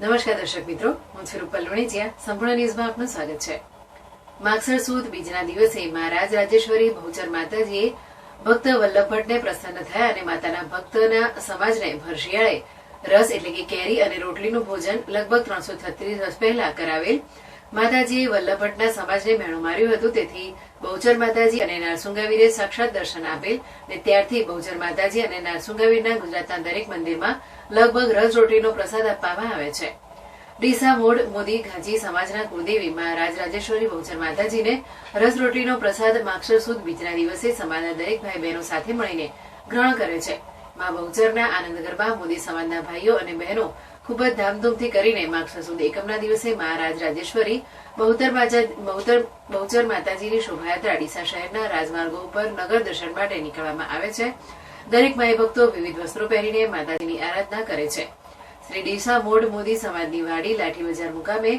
નમસ્કાર દર્શક મિત્રો, હું છું રૂપલ લુણીચિયા. સંપૂર્ણ ન્યૂઝમાં આપનું સ્વાગત છે. માગસર સુદ બીજના દિવસે મહારાજ રાજેશ્વરી બહુચર માતાજીએ ભક્ત વલ્લભ ભટ્ટને પ્રસન્ન થયા અને માતાના ભક્તના સમાજને ભર શિયાળે રસ એટલે કે કેરી અને રોટલીનું ભોજન લગભગ 336 વર્ષ પહેલા કરાવેલ. માતાજીએ વલ્લભ ભટ્ટના સમાજને મેણું માર્યું હતું, તેથી બહુચર માતાજી અને નારસુંગાવીરે સાક્ષાત દર્શન આપેલ ને ત્યારથી બહુચર માતાજી અને નારસુંગાવીરના ગુજરાતના દરેક મંદિરમાં લગભગ રસ રોટલીનો પ્રસાદ આપવામાં આવે છે. ડીસા મોડ મોદી ઘાંચી સમાજના કુળદેવી મહારાજ રાજેશ્વરી બહુચર માતાજીને રસ રોટલીનો પ્રસાદ માગસર સુદ બીજના દિવસે સમાજના દરેક ભાઈ બહેનો સાથે મળીને ગ્રહણ કરે છે. મા બહુચરના આનંદ ગરબા મોદી સમાજના ભાઈઓ અને બહેનો ખૂબ જ ધામધૂમથી કરીને માગસર સુદ એકમના દિવસે મહારાજ રાજેશ્વરી બહુચર માતાજીની શોભાયાત્રા ડીસા શહેરના રાજમાર્ગો ઉપર નગર દર્શન માટે નીકળવામાં આવે છે. દરેક માઈ ભક્તો વિવિધ વસ્ત્રો પહેરીને માતાજીની આરાધના કરે છે. શ્રી ડીસા મોડ મોદી સમાજની વાડી લાઠી બજાર મુકામે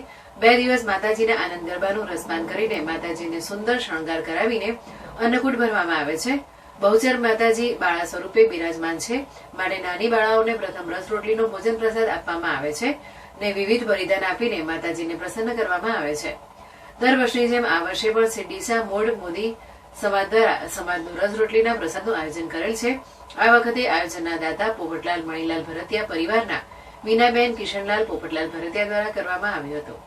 2 દિવસ માતાજીના આનંદ ગરબાનું રસપાન કરીને માતાજીને સુંદર શણગાર કરાવીને અન્નકૂટ ભરવામાં આવે છે. બહુચર માતાજી બાળા સ્વરૂપે બિરાજમાન છે, માટે નાની બાળાઓને પ્રથમ રસ રોટલીનો ભોજન પ્રસાદ આપવામાં આવે છે ને વિવિધ બલિદાન આપીને માતાજીને પ્રસન્ન કરવામાં આવે છે. દર વર્ષની જેમ આ વર્ષે પણ શ્રી ડીસા મોડ મોદી સમાજ દ્વારા સમાજનું રસ રોટલીના પ્રસાદનું આયોજન કરેલ છે. આ વખતે આયોજનના દાતા પોપટલાલ મણીલાલ ભરતિયા પરિવારના મીનાબેન કિશનલાલ પોપટલાલ ભરતિયા દ્વારા કરવામાં આવ્યું હતું.